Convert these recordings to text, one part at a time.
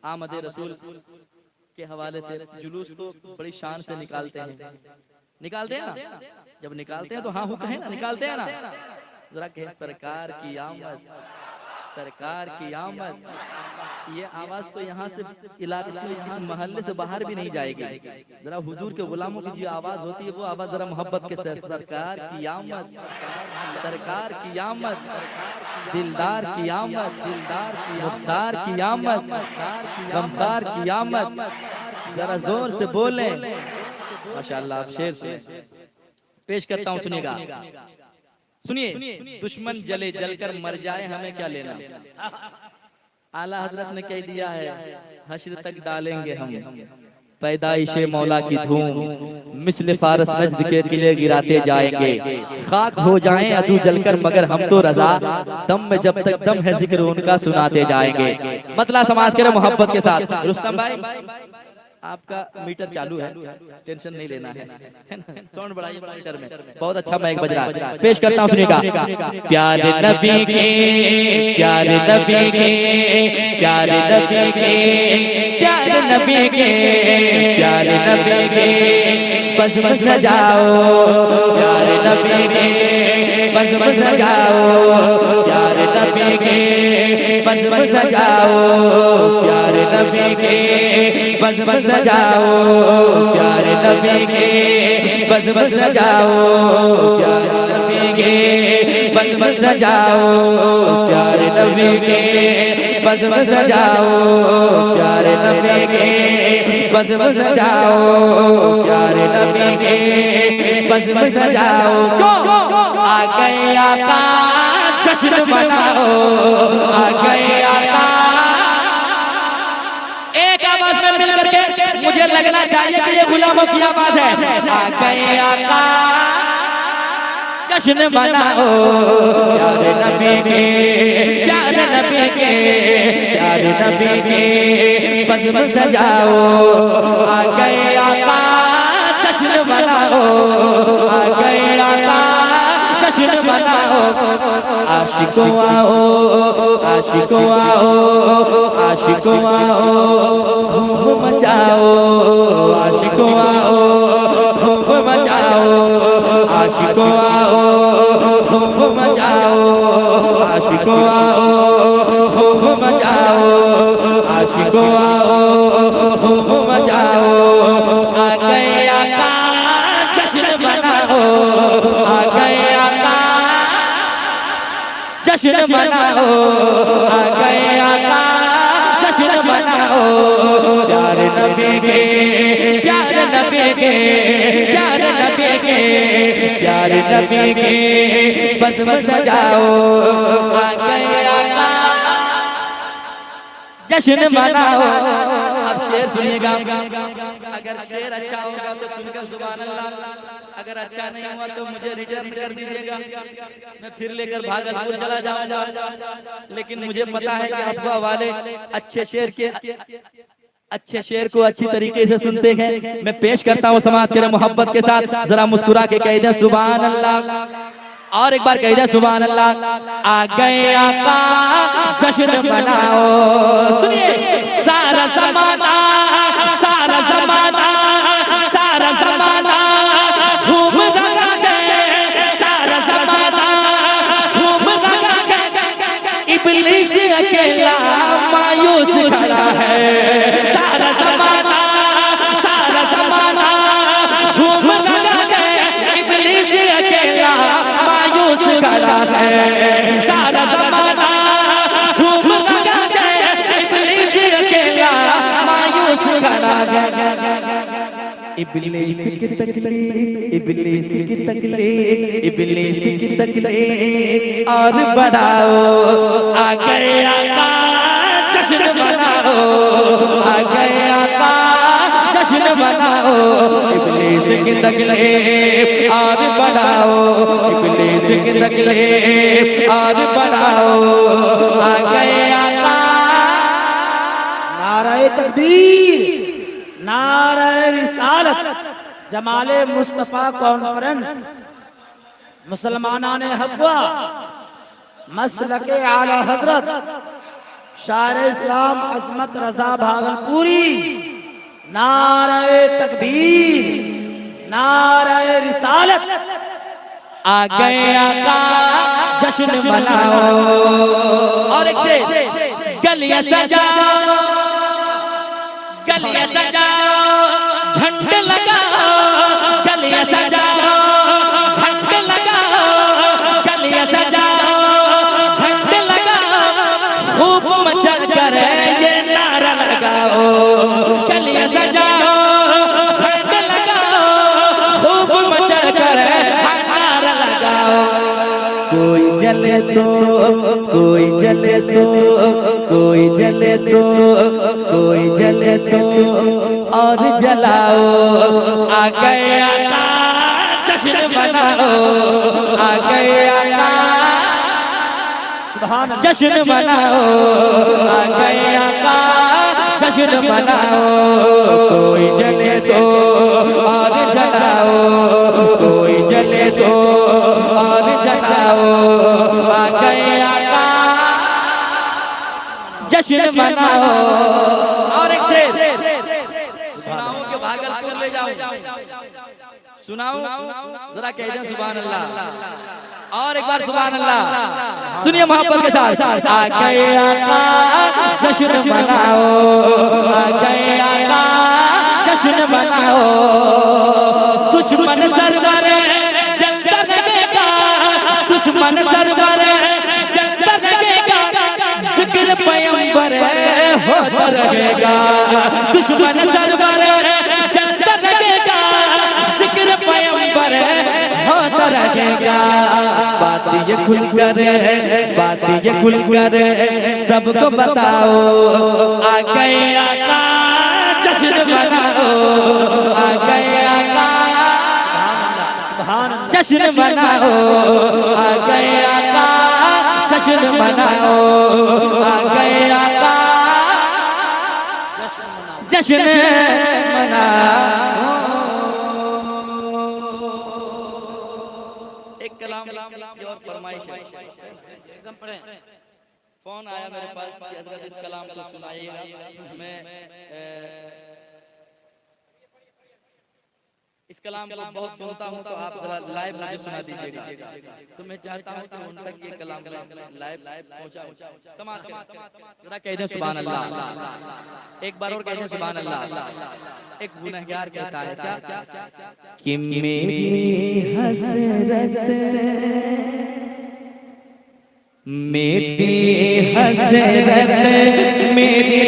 आमद रसूल के हवाले से जुलूस तो बड़ी शान से निकालते हैं ना, जब निकालते हैं तो हाँ हूँ कहें ना, निकालते हैं ना, जरा कहे सरकार की आमद, सरकार की आमद। ये आवाज तो यहाँ से इलाके इस मोहल्ले से बाहर भी नहीं जाएगी। जरा हुजूर के गुलामों की जो आवाज होती है वो आवाज जरा मोहब्बत के साथ, सरकार की आमद, सरकार की आमद, दिलदार की आमद, दिलदार की मुख्तार की आमद, गमखार की आमद। जरा जोर से बोले माशाअल्लाह। आप शेर पेश करता हूँ, सुनिएगा, सुनिए। दुश्मन जले जलकर मर जाए हमें क्या लेना। आला हजरत ने कह दिया है हश्र तक डालेंगे हम पैदाइशे मौला की धूम, मिस्ल फारस नज्द के किले गिराते जाएंगे, खाक हो जाएं अदू जलकर मगर हम तो रजा, दम में जब तक दम है जिक्र उनका सुनाते जाएंगे। मतला समाज करे मोहब्बत के साथ। रुस्तम भाई आपका मीटर चालू है, टेंशन नहीं लेना है, साउंड बढ़ाइए मीटर में, बहुत अच्छा माइक बज रहा है। पेश करता हूँ, सुनिएगा। प्यारे नबी के, प्यारे नबी के, प्यारे नबी के, प्यारे नबी के, प्यारे नबी के बस बस सजाओ, प्यारे नबी के बस बस सजाओ, प्यारे नबी के बस बस सजाओ, प्यारे नबी के बस बस सजाओ, प्यारे नबी के बस बस सजाओ, प्यारे नबी के बस बस सजाओ, प्यारे नबी के बस बस सजाओ, प्यारे नबी के बस बस सजाओ, प्यारे नबी के बस बस सजाओ। आ गए आका जश्न मनाओ, आ गए आका। एक आवाज में मिल करके मुझे लगना चाहिए कि ये गुलामों की आवाज है। आ गए आका जश्न मनाओ, प्यारे नबी के, प्यारे नबी के, प्यारे नबी के बस बस सजाओ। आ गए आका जश्न मनाओ, आ गए आका जश्न मनाओ। आशिकों आओ, आशिकों आओ, आशिकों आओ, धूम मचाओ, आशिकों आओ, धूम मचाओ, आशिकों आओ, धूम मचाओ, आशिकों आओ, धूम मचाओ, आशिकों आओ, धूम मचाओ। आ गए आका जश्न मनाओ, आ गए आका जश्न मनाओ, आ गए आका जश्न मनाओ। प्यारे नबी के, प्यारे नबी के, प्यारे नबी के, प्यारे नबी के बस बस सजाओ। आ गए आका जश्न मनाओ। अब शेर सुनिएगा, अगर शेर अच्छा होगा तो सुनकर सुभान अल्लाह, अगर अच्छा नहीं हुआ तो मुझे रिटर्न कर दीजिएगा, मैं फिर लेकर भागलपुर चला जाऊंगा। लेकिन मुझे पता है कि अफवाह वाले अच्छे शेर को अच्छी तरीके से सुनते हैं। मैं पेश करता हूँ समाज के मोहब्बत के साथ, जरा मुस्कुरा के कह दें सुभान अल्लाह। और एक बार कह दे सुभान अल्लाह। आ गए आका जश्न मनाओ। सुनिए, सारा ज़माना, सारा ज़माना, सारा ज़माना झूम रहा है, सारा ज़माना झूम रहा है। इब्लीस अकेला मायूस खड़ा है, सारा ज़माना, सारा ज़माना झूम रहा है। इब्लीस अकेला मायूस खड़ा है, सारा ज़माना झूम रहा है। इब्लीस अकेला मायूस खड़ा है। इब्लीस की तकलीफ, इब्लीस की तकलीफ, इब्लीस की तकलीफ और बढ़ाओ। आ गए आका जश्न मनाओ, आ गए आका जश्न मनाओ। इब्लीस की तकलीफ और बढ़ाओ, इब्लीस की तकलीफ और बढ़ाओ। आ गए आका। नारे तकबीर, नारे रिसालत, जमाले मुस्तफा कॉन्फ्रेंस, मुसलमाना ने हक़, मसलके आला हजरत शायर इस्लाम असमत रजा भागलपुरी, नारे तकबीर, नारे रिसालत। आ गए आका जश्न मनाओ। और एक शेर, गलियां सजाओ, गलियां सजाओ, झंडे लगाओ, गलियां सजाओ, झंडे लगाओ, गलियां सजाओ, झंडे लगाओ, खूब मचल कर ये नारा लगाओ, गलियां सजाओ, झंडे लगाओ, खूब मचल कर नारा लगाओ। कोई जले तो, कोई जले तो, कोई जले तो, कोई जले तो और जलाओ। आ गए आका जश्न मनाओ, आ गए आका सुभान अल्लाह। जश्न मनाओ, आ गए आका जश्न मनाओ। कोई जले तो और जलाओ, कोई जले तो और जलाओ। आ गए आका जश्न मनाओ। और एक शेर सुनाओ के भागलपुर ले जाओ, सुनाओ जरा कह दें सुभान अल्लाह। और एक बार सुभान अल्लाह सुनिए मोहब्बत के साथ। आ गए आका जश्न मनाओ, आ गए आका जश्न मनाओ। दुश्मन सरवर जलता लगेगा, दुश्मन सरवर जलता लगेगा, जिक्र पैगंबर होता रहेगा। दुश्मन सरवर जलता लगेगा, जिक्र पैगंबर होता रहेगा। बात ये खुलकर, बात ये खुलकर सबको बताओ। आ गए आका जश्न मनाओ, आ गए आका सुभान अल्लाह। जश्न मनाओ। आ गए आका जश्न मनाओ, आ गए आका जश्न मनाओ। एक कलाम की और फरमाइश है, एकदम पढ़ें। फोन आया मेरे पास कि हजरत इस कलाम को सुनाइएगा। मैं इस कलाम को बहुत सुनता हूँ, तो आप जरा लाइव मुझे सुना दीजिएगा। तो मैं चाहता हूँ कि उन तक ये कलाम लाइव पहुँचाऊं। समाज जरा कह दें सुभान अल्लाह। एक बार और कह दें सुभान अल्लाह। एक गुनहगार कहता है क्या कि मेरी हसरत, मेरी हसरत, मेरी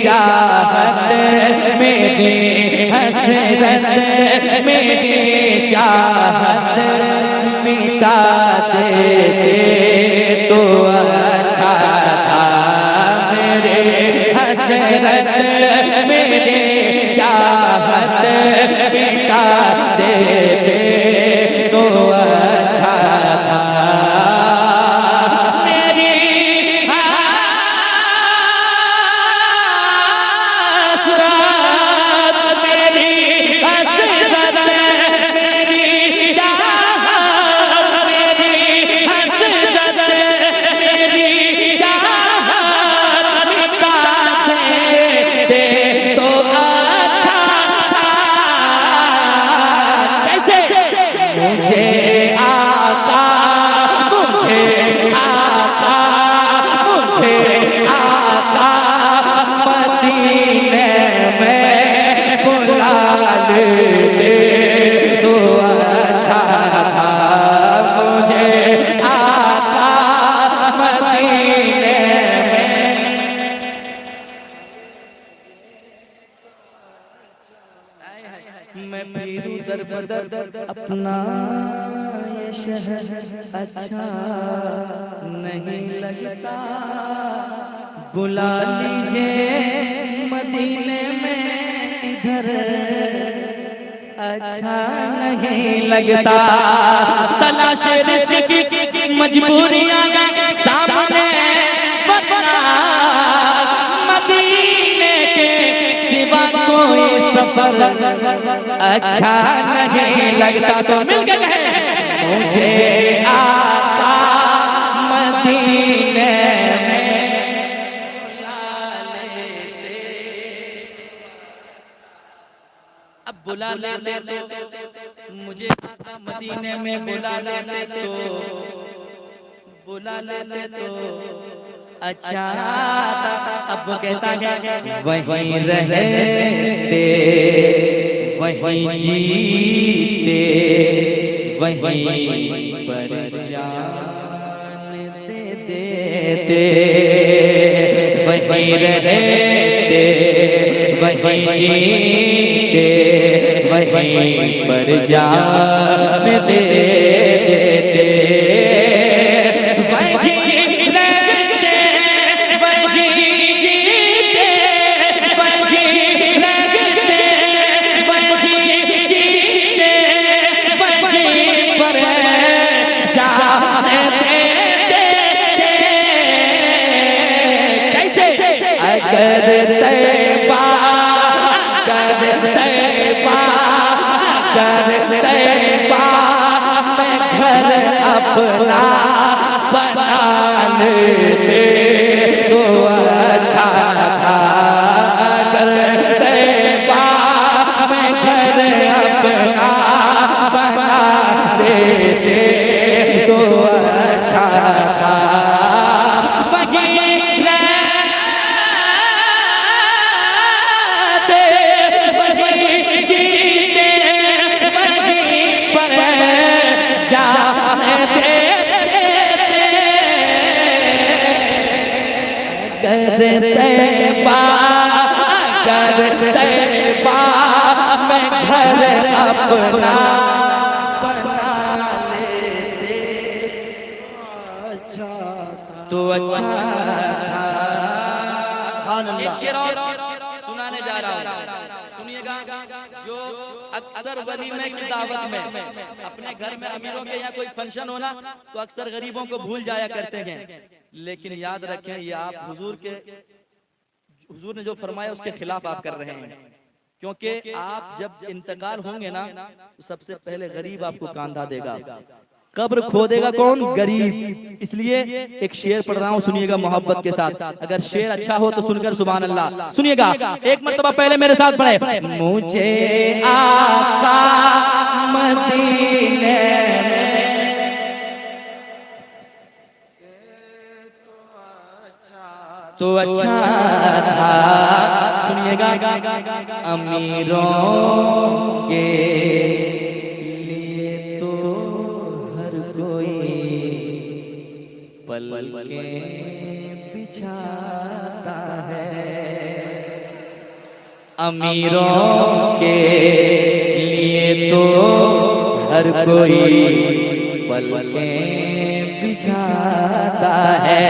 चाहत, मेरी हसरत, मेरी चाहत मिटा देते तो अच्छा था। मेरे हसरत, मेरी चाहत मिटा देते तो अच्छा था। मैं फिरूं दर बदर अपना ये शहर अच्छा नहीं लगता। बुला लीजिए मदीने में इधर अच्छा नहीं लगता। तलाश रिज़्क़ की मजबूरियां सामने वरना मदीने के सिवा कोई सफर अच्छा नहीं लगता। तो मिलकर कहें मुझे आका मदीने में अब बुला लेते तो मुझे आका मदीने में बुला लेते तो बुला लेते तो अच्छा अब वो कहता है वहीं रहते वहीं जीते वहीं पर जान दे देते वहीं रहते वहीं जीते वहीं पर जान दे देते वहीं लगते वहीं जीते वहीं लगते वहीं जीते वहीं पर जान दे देते कैसे अगर तैबा मैं घर अपना बना लेते तो अच्छा था अगर तैबा मैं घर अपना बना लेते तो अच्छा था मैं घर अपना बना लेते अच्छा तो अच्छा था। एक शेर और सुनाने जा रहा हूँ, सुनिएगा। जो अक्सर वलीमे की दावत में अपने घर में अमीरों के यहाँ कोई फंक्शन होना तो अक्सर गरीबों को भूल जाया करते हैं, लेकिन याद रखें ये आप हुजूर ने जो फरमाया उसके खिलाफ आप कर रहे हैं, क्योंकि आप जब इंतकाल होंगे ना तो सबसे पहले गरीब आपको कांधा देगा, कब्र खोदेगा कौन? गरीब। इसलिए एक शेर पढ़ रहा हूँ, सुनिएगा मोहब्बत के साथ। अगर शेर अच्छा हो तो सुनकर सुभान अल्लाह सुनिएगा। एक मर्तबा पहले मेरे साथ पढ़े। मुझे आका मदीने तो अच्छा था, सुनिएगा। अमीरों के लिए तो हर कोई पल के बिछाता है, अमीरों के लिए तो हर कोई पल के बिछाता है।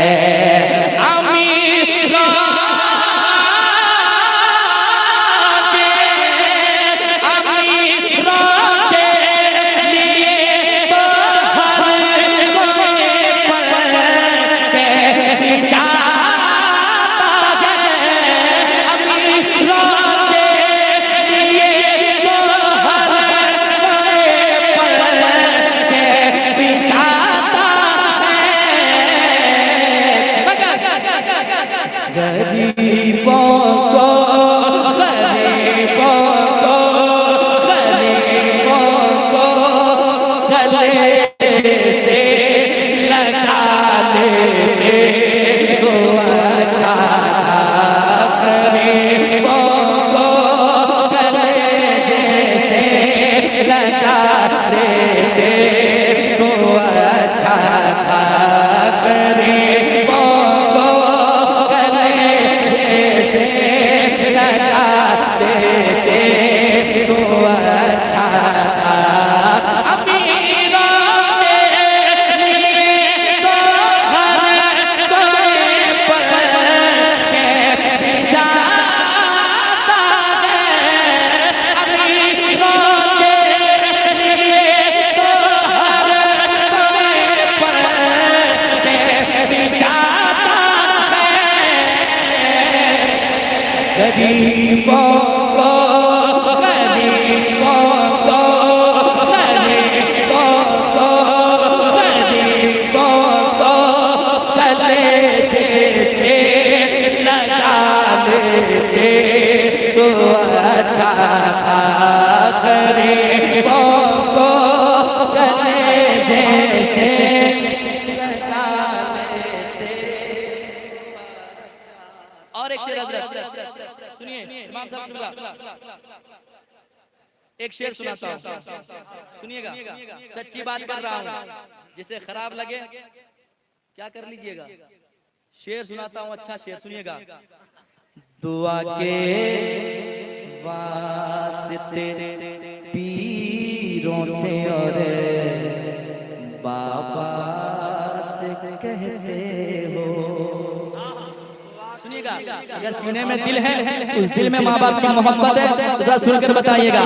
तो अच्छा था। हजरत सुनिए इमाम साहब सुनिएगा, एक शेर सुनाता हूँ, सुनिएगा, सच्ची बात कर रहा हूँ, जिसे खराब लगे क्या कर लीजिएगा। शेर सुनाता हूँ, अच्छा शेर सुनिएगा। दुआ के वास्ते पीरों से और बाबा से कहते हो, सुनिएगा, अगर सीने में दिल है, उस दिल में माँ बाप की मोहब्बत है, तो जरा सुनकर बताइएगा।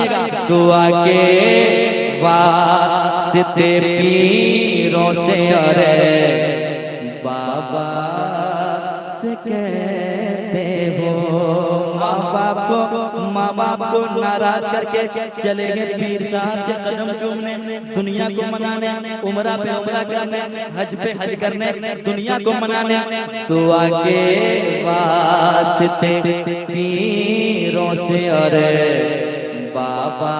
दुआ के वास्ते पीरों से और बाबा से कहते हो, माँ बाप को नाराज करके चले गए पीर साहब के कदम चूमने, दुनिया को मनाने, उमरा पे उमरा करने, हज पे हज करने, दुनिया को मनाने। दुआ के वास्ते पीरों से और बाबा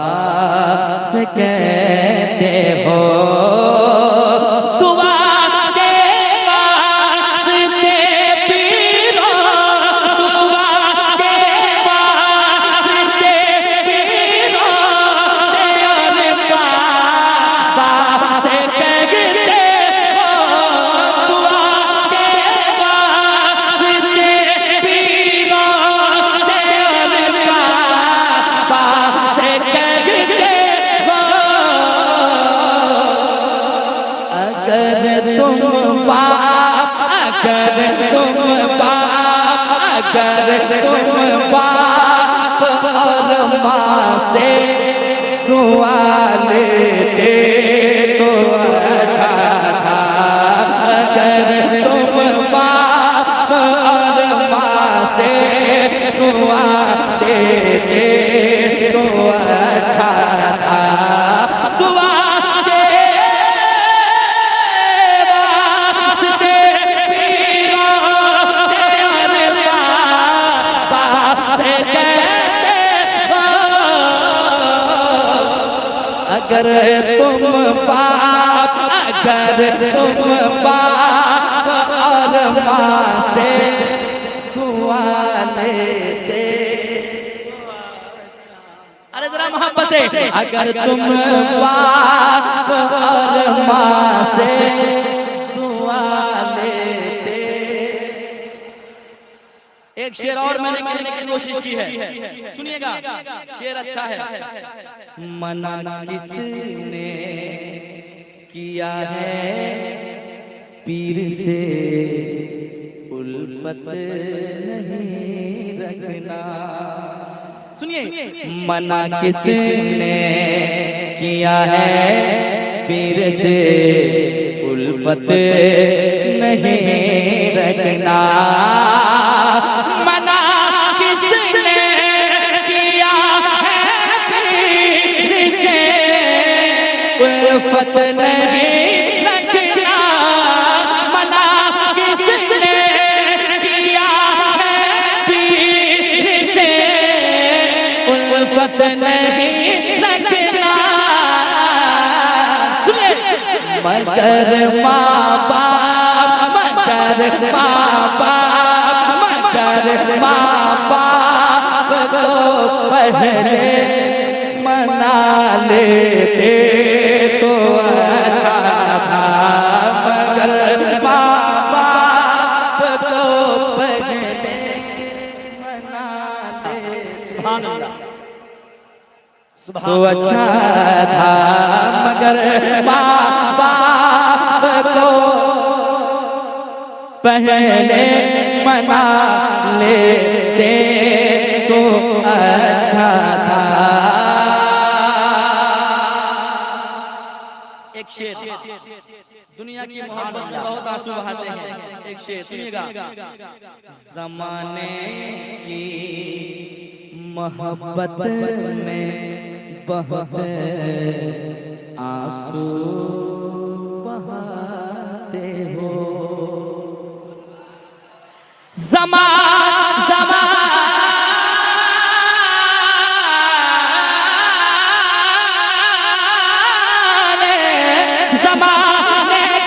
से कहते हो, दुआ से दुआ लेते तो अच्छा था, अगर तुम बाप और माँ से दुआ देते तो अच्छा था। दुआ के वास्ते पीरों से और बाबा से अगर तुम बाप, अगर तुम बाप और माँ से दुआ लेते, अरे जरा मोहब्बत से, अगर तुम बाप और माँ से दुआ लेते। एक शेर और मैंने कहने की कोशिश की है, सुनिएगा, शेर अच्छा है। मना किसने किया है पीर से उल्फत नहीं रखना, सुनिए, मना किसने किया है पीर से उल्फत नहीं रखना, मना किसने किया है पीर से उल्फत नहीं रखना, मना किसने किया है पीर से उल्फत नहीं रखना। सुने, मगर माँ बाप, मगर माँ बाप, मगर माँ बाप को पहले मना लेते तो अच्छा था, मगर माँ बाप को पहले मना लेते सुभान अल्लाह, तो अच्छा था, मगर माँ बाप को पहले मना लेते तो अच्छा था। एक शेर, दुनिया की मोहब्बत में बहुत आंसू बहाते हैं, एक शेर सुनिएगा। जमाने की मोहब्बत में बहुत आंसू बहाते हो, ज़माने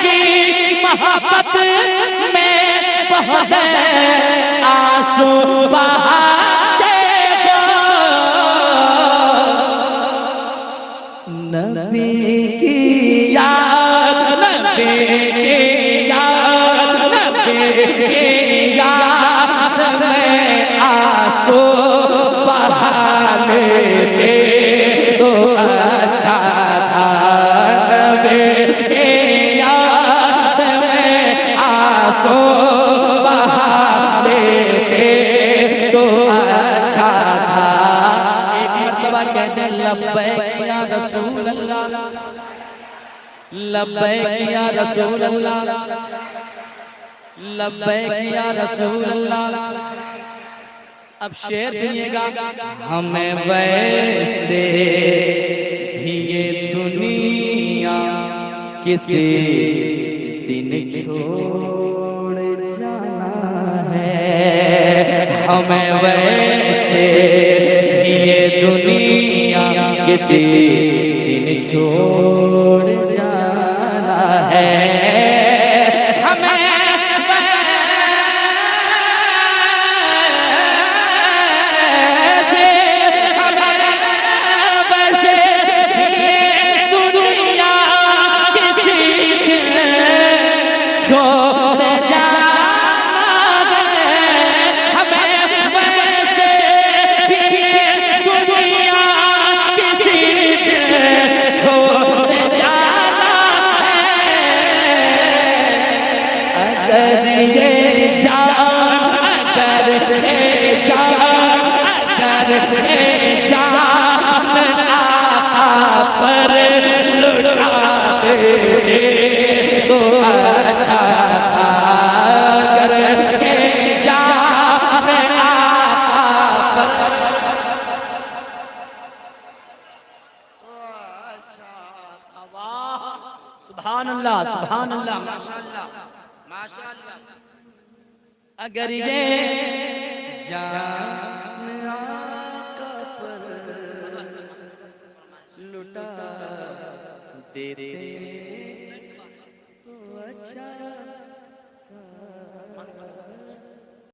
की मोहब्बत में बहुत आंसू आंसू बहाते हो, नबी की याद, नबी की याद, नबी की याद में आंसू बहा लेते तो अच्छा था। नबी की याद में आंसू बहा लेते तो अच्छा था। एक मर्तबा कहते लब्बैक या रसूल अल्लाह, लब्बैक या रसूल अल्लाह, लब्बैक या रसूल अल्लाह। अब शेर सुनिएगा, हमें वैसे भी ये दुनिया किसी दिन छोड़ जाना है, हमें वैसे भी ये दुनिया किसी दिन छोड़ जाना है। सुभान अल्लाह, सुभान अल्लाह, माशाअल्लाह, माशाअल्लाह। अगर ये जान आका पर लुटा देते